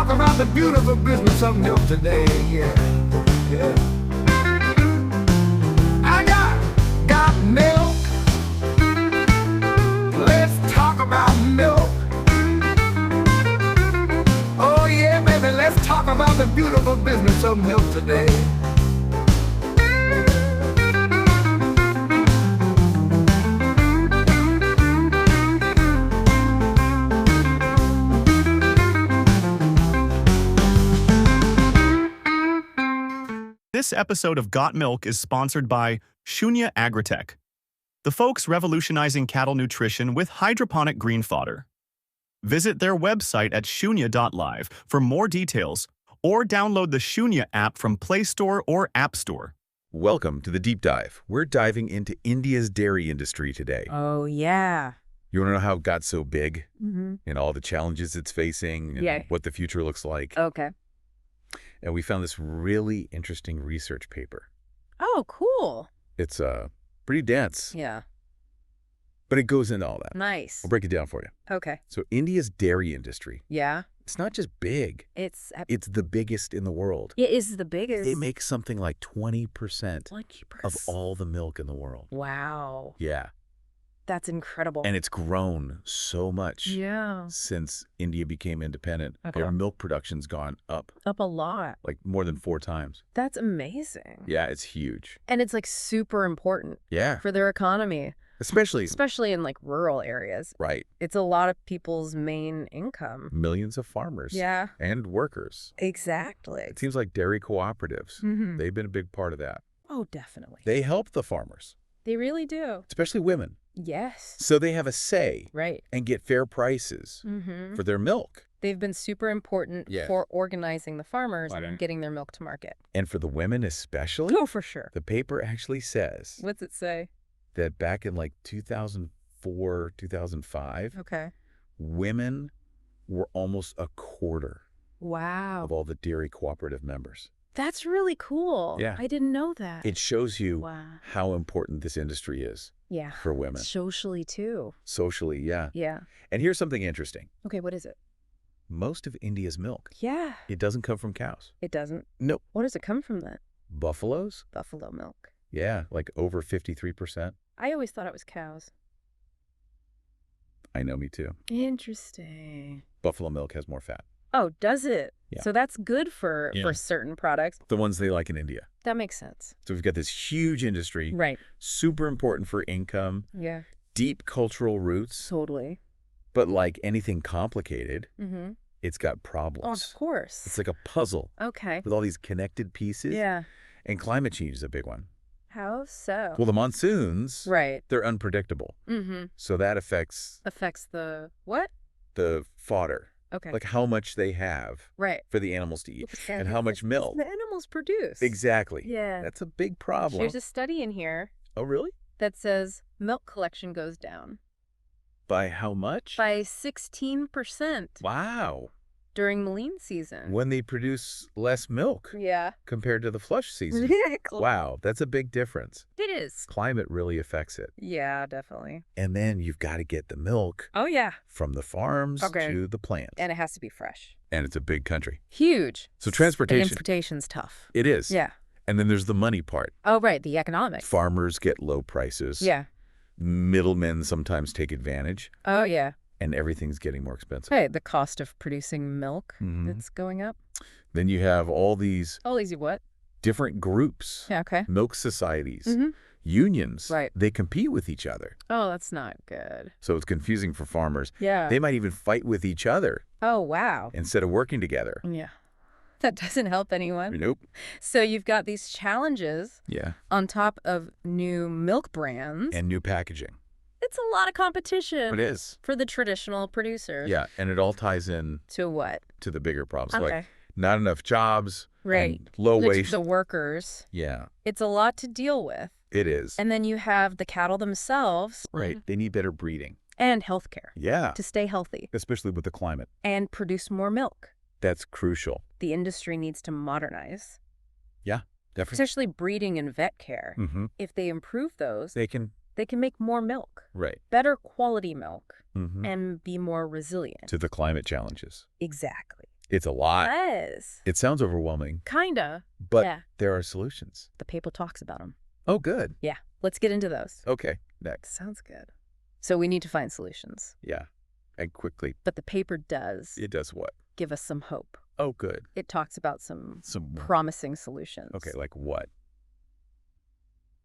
talk about the beautiful business of milk today. Yeah. I got milk. Let's talk about milk. Oh yeah, baby, let's talk about the beautiful business of milk today. This episode of Got Milk is sponsored by Shunya Agritech, the folks revolutionizing cattle nutrition with hydroponic green fodder. Visit their website at shunya.live for more details or download the Shunya app from Play Store or App Store. Welcome to the Deep Dive. We're diving into India's dairy industry today. Oh, yeah. You want to know how it got so big Mm-hmm. and all the challenges it's facing and Yeah. what the future looks like? Okay. And we found this really interesting research paper. Oh, cool. It's pretty dense, Yeah. but it goes into all that. Nice. I'll break it down for you. Okay. So India's dairy industry, Yeah. it's not just big. It's It's the biggest in the world. it is the biggest. It makes something like 20% of all the milk in the world. Wow. Yeah. That's incredible. And it's grown so much yeah. since India became independent. Okay. Their milk production's gone up Up a lot. like more than 4 times. That's amazing. Yeah, it's huge. And it's like super important Yeah, for their economy, especially, especially in like rural areas. right, It's a lot of people's main income. millions of farmers Yeah. and workers. Exactly. It seems like dairy cooperatives, Mm-hmm. they've been a big part of that. Oh, definitely. They help the farmers, They really do. especially women, Yes. so they have a say Right. and get fair prices Mm-hmm. for their milk. They've been super important Yeah. for organizing the farmers Right on. and getting their milk to market. And for the women especially, Oh, for sure. the paper actually says What's it say? that back in like 2004, 2005, Okay. women were almost a quarter Wow. of all the dairy cooperative members. That's really cool. Yeah. I didn't know that. It shows you Wow. how important this industry is Yeah. for women. Socially, too. Socially, yeah. Yeah. And here's something interesting. Okay, what is it? Most of India's milk, Yeah. it doesn't come from cows. It doesn't. Nope. What does it come from then? Buffaloes? Buffalo milk. Yeah, like over 53%. I always thought it was cows. I know, me too. Interesting. Buffalo milk has more fat. Oh, does it? Yeah. So that's good for Yeah. certain products. The ones they like in India. That makes sense. So we've got this huge industry, Right. super important for income, Yeah. deep cultural roots, Totally. but like anything complicated, Mm-hmm. it's got Oh, problems. of course. It's like a puzzle Okay. with all these connected pieces. Yeah. And climate change is a big one. How so? Well, the monsoons, Right. they're unpredictable. Mm-hmm. So that affects Affects the what? the fodder, Okay. like how much they have right. for the animals to eat And and how much milk. the animals produce. Exactly. Yeah. That's a big problem. There's a study in here Oh, really? that says milk collection goes down By how much? by 16% Wow. during the lean season. When they produce less milk Yeah. compared to the flush season. Wow, that's a big difference. It is. Climate really affects it. Yeah, definitely. And then you've got to get the milk Oh, yeah. from the farms Okay. to the plant. And it has to be fresh. And it's a big country. Huge. So transportation, Transportation's tough. it is. Yeah. And then there's the money part. Oh, right. The economics. Farmers get low prices. Yeah. Middlemen sometimes take advantage, Oh, yeah. and everything's getting more expensive. Right. The cost of producing milk Mhm. that's going up. Then you have all these Oh, easy what? different groups, Yeah, okay. milk societies, Mm-hmm. unions. Right. They compete with each other. Oh, that's not good. So it's confusing for farmers. Yeah. They might even fight with each other Oh, wow. instead of working together. Yeah. That doesn't help anyone. Nope. So you've got these challenges Yeah. on top of new milk brands. And new packaging. It's a lot of competition It is. for the traditional producers. Yeah. And it all ties in To what? to the bigger problems. Okay. Like not enough jobs. Right. And low The- wage. The workers. Yeah, It's a lot to deal with. it is. And then you have the cattle themselves. Right. They need better breeding. And healthcare Yeah. to stay healthy Especially with the climate. and produce more milk. That's crucial. The industry needs to modernize, Yeah, definitely. especially breeding and vet care. Mm-hmm. If they improve those, They can. they can make more milk, Right. better quality milk, Mm-hmm. and be more resilient. To the climate challenges. Exactly. It's a lot. Yes. It sounds overwhelming, Kinda. but Yeah. there are solutions. The paper talks about them. Oh, good. Yeah. Let's get into those. Okay, next. Sounds good. So we need to find solutions. Yeah, and quickly. But the paper does It does what? give us some hope. Oh, good. It talks about some Some promising solutions. Okay, like what?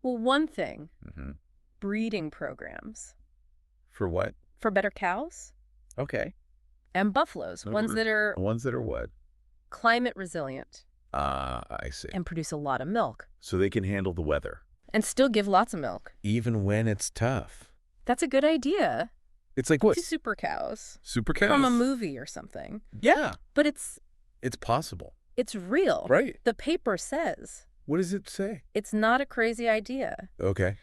Well, one thing, Mm-hmm. breeding programs For what? for better cows Okay. and buffaloes, ones that are Ones that are what? climate resilient I see. and produce a lot of milk So they can handle the weather. and still give lots of milk. Even when it's tough. That's a good idea. It's like what? Super cows Super cows. from a movie or something. Yeah. But it's possible. real. Right. The paper says What does it say? it's not a crazy idea. Okay.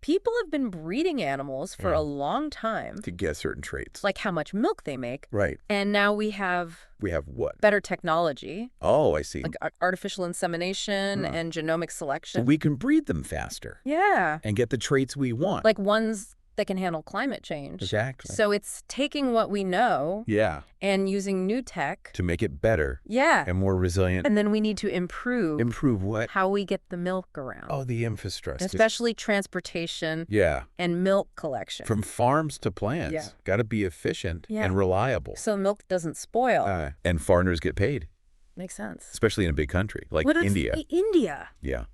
People have been breeding animals for a long time, To get certain traits. like how much milk they make. Right. And now we have We have what? better technology, Oh, I see. like artificial insemination Huh. and genomic So selection. we can breed them faster Yeah. and get the traits we want. Like ones that can handle climate change. Exactly. So it's taking what we know Yeah. and using new tech. To make it better Yeah. and more resilient. And then we need to improve Improve what? how we get the milk around. Oh, the infrastructure. Especially transportation Yeah. and milk collection. From farms to plants. Yeah. Got to be efficient Yeah. and reliable. So milk doesn't spoil. And farmers get paid, Makes sense. especially in a big country like Well, that's India. India. Yeah.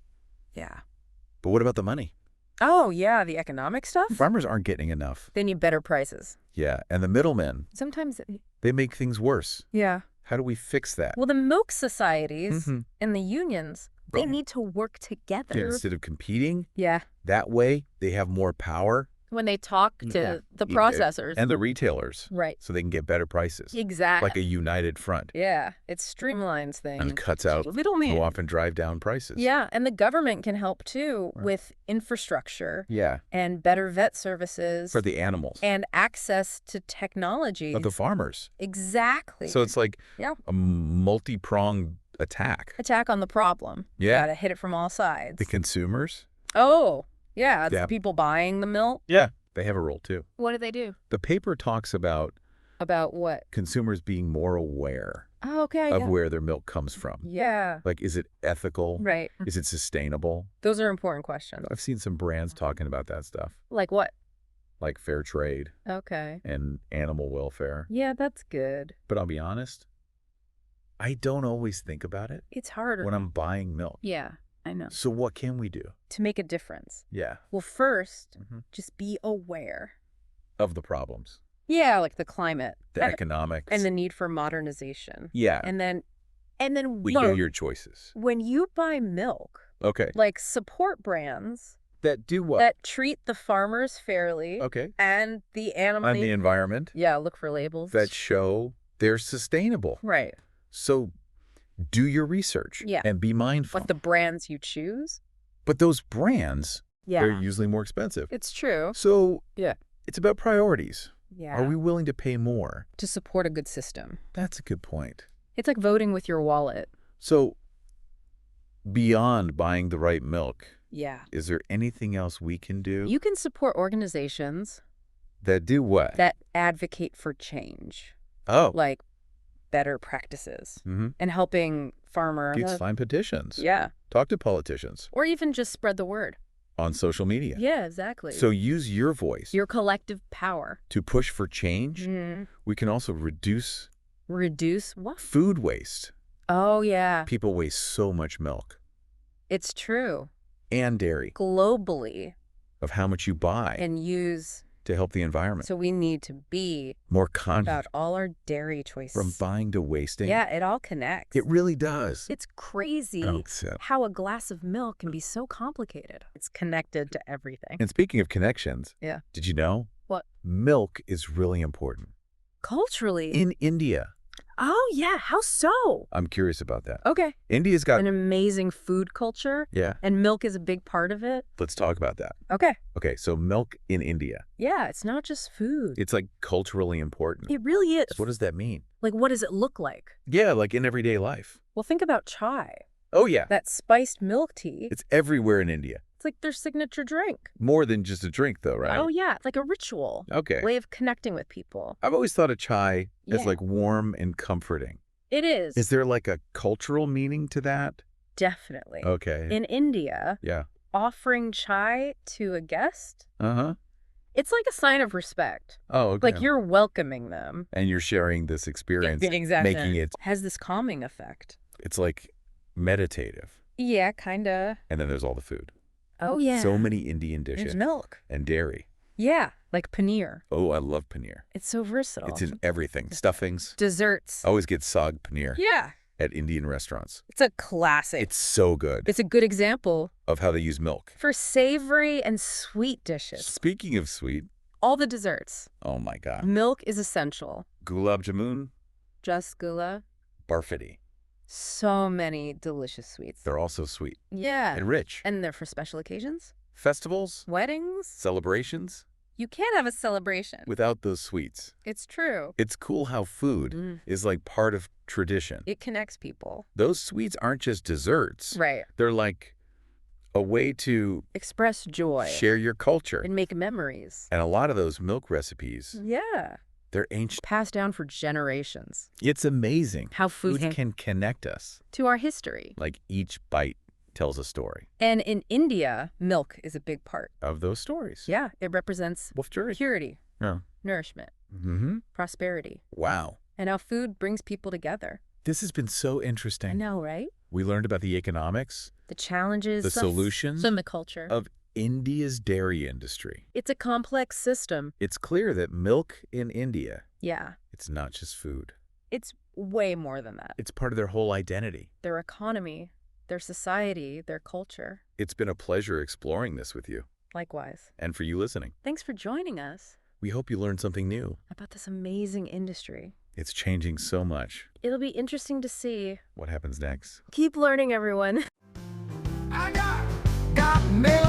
Yeah. But what about the money? Oh, yeah, the economic stuff? Farmers aren't getting enough. They need better prices. Yeah. And the middlemen, Sometimes, they make things worse. yeah. How do we fix that? Well, the milk societies Mhm. and the unions, they Right. need to work together. Instead of competing, Yeah. that way they have more power. When they talk to Yeah. the processors. And the retailers. Right. So they can get better prices. Exactly. Like a united front. Yeah. It streamlines things. And cuts out Middleman. who often drive down prices. Yeah. And the government can help too Right. with infrastructure Yeah. and better vet services. For the animals. and access to technology. Of the farmers. Exactly. So it's like Yeah. a multi-pronged attack. Attack on the problem. Yeah. Gotta hit it from all sides. The consumers. Oh, yeah. It's Yeah. the people buying the milk. Yeah. They have a role too. What do they do? The paper talks about About what? consumers being more aware Oh, okay. of yeah. where their milk comes from. Yeah. Like, is it ethical? Right. Is it sustainable? Those are important questions. I've seen some brands talking about that stuff, Like what? like fair trade Okay. and animal welfare. Yeah, that's good. But I'll be honest, I don't always think about it It's harder. when I'm buying milk. Yeah, I know. So what can we do? To make a difference. Yeah. Well, first, Mhm. just be aware. Of the problems, Yeah, like the climate. the and, economics. and the need for modernization. yeah, And then we look, hear your choices. when you buy milk, Okay. like support brands That do what? that treat the farmers fairly Okay. and the animal. On the environment. Yeah, look for labels. That show they're sustainable. Right. So do your research. Yeah. And be mindful. But the brands you choose. But those brands, Yeah. they're usually more expensive. It's true. So Yeah. it's about priorities. Yeah. Are we willing to pay more? to support a good system? That's a good point. It's like voting with your wallet. So beyond buying the right milk, Yeah. is there anything else we can do You can support organizations that do what? that advocate for change, Oh. like better practices Mm-hmm. and helping farmers. You can sign petitions. Yeah. Talk to politicians Or even just spread the word. on social media. Yeah, exactly. So use your voice your collective power. to push for change. Mhm. We can also reduce Reduce what? food waste. Oh, yeah. People waste so much milk It's true. and dairy Globally of how much you buy and use. to help the environment. So we need to be More conscious about all our dairy choices. from buying to wasting. Yeah, it all connects. It really does. It's crazy Oh, so- how a glass of milk can be so complicated. It's connected to everything. And speaking of connections, Yeah. did you know? What? Milk is really important. Culturally. In India. Oh, yeah. How so? I'm curious about that. Okay. India's got... An amazing food culture, Yeah, and milk is a big part of it. let's talk about that. Okay. Okay, so milk in India. Yeah, it's not just food. It's like culturally important. It really is. So what does that mean? Like, what does it look like? Yeah, like in everyday life. Well, think about chai. Oh, yeah. That spiced milk tea. It's everywhere in India. It's like their signature drink. More than just a drink, though, right? Oh, yeah. It's like a ritual. Okay. Way of connecting with people. I've always thought of chai as Yeah. like warm and comforting. It is. Is there like a cultural meaning to that? Definitely. Okay. In India, Yeah. offering chai to a guest, Uh-huh. it's like a sign of respect. Oh, okay. Like you're welcoming them. And you're sharing this experience, Exactly. making it, Has this calming effect. it's like meditative. Yeah, kinda. And then there's all the food. Oh, yeah. So many Indian dishes. There's milk. And dairy. Yeah, like paneer. Oh, I love paneer. It's so versatile. It's in everything. Stuffings. Desserts. Always get sag paneer Yeah. at Indian restaurants. It's a classic. It's so good It's a good example of how they use milk. for savory and sweet dishes. Speaking of sweet, All the desserts. oh my God. Milk is essential. Gulab jamun, Just gula. barfiti. So many delicious sweets. They're also sweet Yeah. and rich. And they're for special occasions. Festivals, Weddings. celebrations, You can't have a celebration. without those sweets. It's true. It's cool how food Mm. is like part of tradition. It connects people. Those sweets aren't just desserts. Right. They're like a way to Express joy. share your culture. And make memories. And a lot of those milk recipes, Yeah. they're ancient. Passed down for generations. It's amazing How food can connect us. to our history. Like each bite tells a story And in India, milk is a big part. of those stories. Yeah, it represents Wolf jury. purity, Yeah. nourishment, Mm-hmm. prosperity, Wow. and how food brings people together. This has been so I interesting. know, right? We learned about the economics, The challenges, the solutions and the culture. of India's dairy industry. It's a complex system. It's clear that milk in India, Yeah, it's not just food. it's way more than that. It's part of their whole identity. Their economy, their society, their culture. It's been a pleasure exploring this with you Likewise. and for you listening. Thanks for joining us We hope you learned something new. about this amazing industry. It's changing so much. It'll be interesting to see. What happens next? Keep learning, everyone. I got milk.